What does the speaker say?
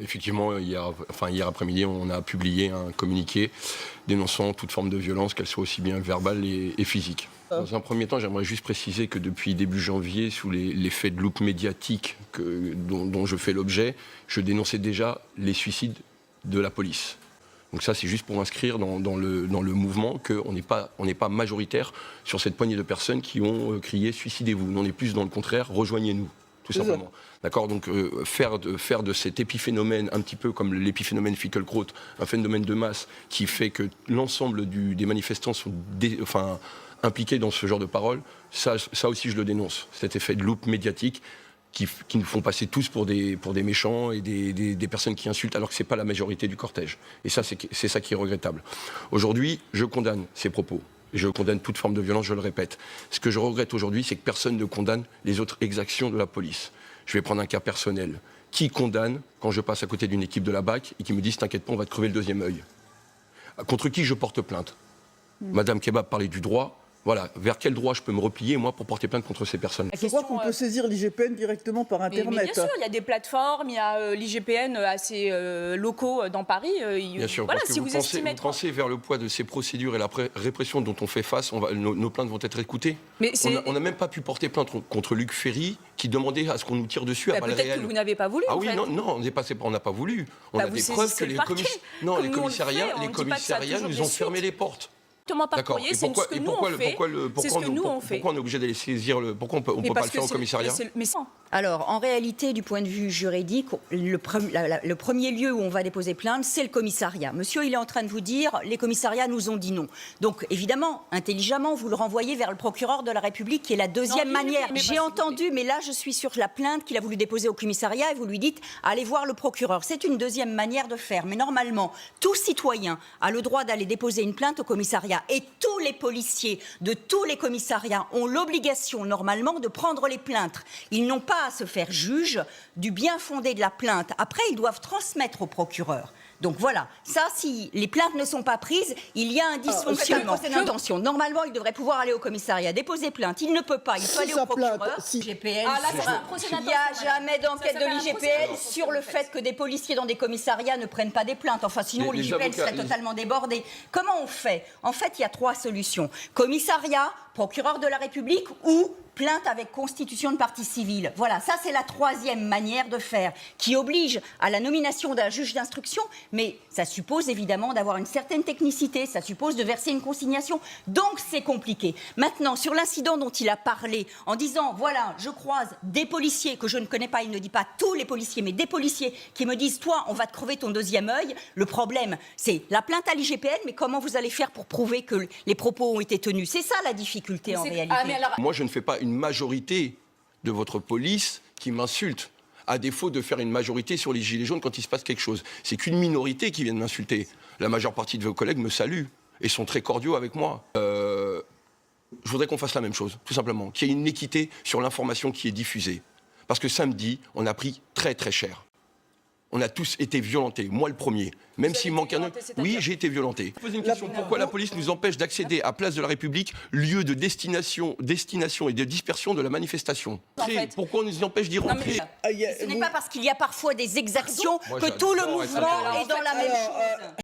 Effectivement, hier après-midi, on a publié un communiqué dénonçant toute forme de violence, qu'elle soit aussi bien verbale et physique. Dans un premier temps, j'aimerais juste préciser que depuis début janvier, sous l'effet de loupe médiatique dont je fais l'objet, je dénonçais déjà les suicides de la police. Donc ça, c'est juste pour inscrire dans le mouvement qu'on n'est pas majoritaire sur cette poignée de personnes qui ont crié « suicidez-vous ». On est plus dans le contraire « rejoignez-nous ». Tout simplement. D'accord. Donc faire de cet épiphénomène, un petit peu comme l'épiphénomène Finkielkraut, un phénomène de masse qui fait que l'ensemble des manifestants sont impliqués dans ce genre de paroles, ça aussi je le dénonce. Cet effet de loupe médiatique qui nous font passer tous pour des méchants et des personnes qui insultent alors que ce n'est pas la majorité du cortège. Et ça, c'est ça qui est regrettable. Aujourd'hui, je condamne ces propos. Je condamne toute forme de violence, je le répète. Ce que je regrette aujourd'hui, c'est que personne ne condamne les autres exactions de la police. Je vais prendre un cas personnel. Qui condamne quand je passe à côté d'une équipe de la BAC et qui me disent « t'inquiète pas, on va te crever le deuxième œil ». Contre qui je porte plainte? Madame Kebab parlait du droit. Voilà, vers quel droit je peux me replier, moi, pour porter plainte contre ces personnes? Je crois qu'on peut saisir l'IGPN directement par Internet. Mais bien sûr, il y a des plateformes, il y a l'IGPN assez locaux dans Paris. Bien sûr, voilà, parce que si vous pensez vers le poids de ces procédures et la répression dont on fait face, nos plaintes vont être écoutées. On n'a même pas pu porter plainte contre Luc Ferry, qui demandait à ce qu'on nous tire dessus à balles réelles. Peut-être que vous n'avez pas voulu. Ah oui, non, on n'a pas voulu. On a des preuves que les commissariats nous ont fermé les portes. Par courrier, c'est ce que nous on fait. Pourquoi on est obligé d'aller saisir pourquoi on ne peut pas le faire au commissariat? Alors, en réalité, du point de vue juridique, le premier lieu où on va déposer plainte, c'est le commissariat. Monsieur, il est en train de vous dire, les commissariats nous ont dit non. Donc, évidemment, intelligemment, vous le renvoyez vers le procureur de la République, qui est la deuxième manière. J'ai entendu, mais là, je suis sur la plainte qu'il a voulu déposer au commissariat, et vous lui dites, allez voir le procureur. C'est une deuxième manière de faire. Mais normalement, tout citoyen a le droit d'aller déposer une plainte au commissariat. Et tous les policiers de tous les commissariats ont l'obligation, normalement, de prendre les plaintes. Ils n'ont pas à se faire juge du bien fondé de la plainte. Après, ils doivent transmettre au procureur. Donc voilà, ça, si les plaintes ne sont pas prises, il y a un dysfonctionnement. Attention, normalement, il devrait pouvoir aller au commissariat, déposer plainte. Il ne peut pas, il faut aller au procureur. IGPN, il n'y a jamais d'enquête de l'IGPN sur le fait que des policiers dans des commissariats ne prennent pas des plaintes. Enfin, sinon, l'IGPN serait totalement débordé. Comment on fait? En fait, il y a trois solutions. Commissariat, procureur de la République ou plainte avec constitution de partie civile. Voilà, ça c'est la troisième manière de faire, qui oblige à la nomination d'un juge d'instruction, mais ça suppose évidemment d'avoir une certaine technicité, ça suppose de verser une consignation, donc c'est compliqué. Maintenant, sur l'incident dont il a parlé, en disant, voilà, je croise des policiers que je ne connais pas, il ne dit pas tous les policiers, mais des policiers qui me disent, toi, on va te crever ton deuxième œil. Le problème, c'est la plainte à l'IGPN, mais comment vous allez faire pour prouver que les propos ont été tenus? C'est ça la difficulté en réalité. Moi, je ne fais pas une majorité de votre police qui m'insulte, à défaut de faire une majorité sur les gilets jaunes quand il se passe quelque chose. C'est qu'une minorité qui vient de m'insulter. La majeure partie de vos collègues me saluent et sont très cordiaux avec moi. Je voudrais qu'on fasse la même chose, tout simplement, qu'il y ait une équité sur l'information qui est diffusée. Parce que samedi, on a pris très très cher. On a tous été violentés, moi le premier. Même s'il manque un... Oui, j'ai été violenté. Je pose une question. Pourquoi la police nous empêche d'accéder à Place de la République, lieu de destination et de dispersion de la manifestation? Pourquoi on nous empêche d'y rentrer? Ce n'est pas parce qu'il y a parfois des exactions que tout le mouvement est dans la même chose.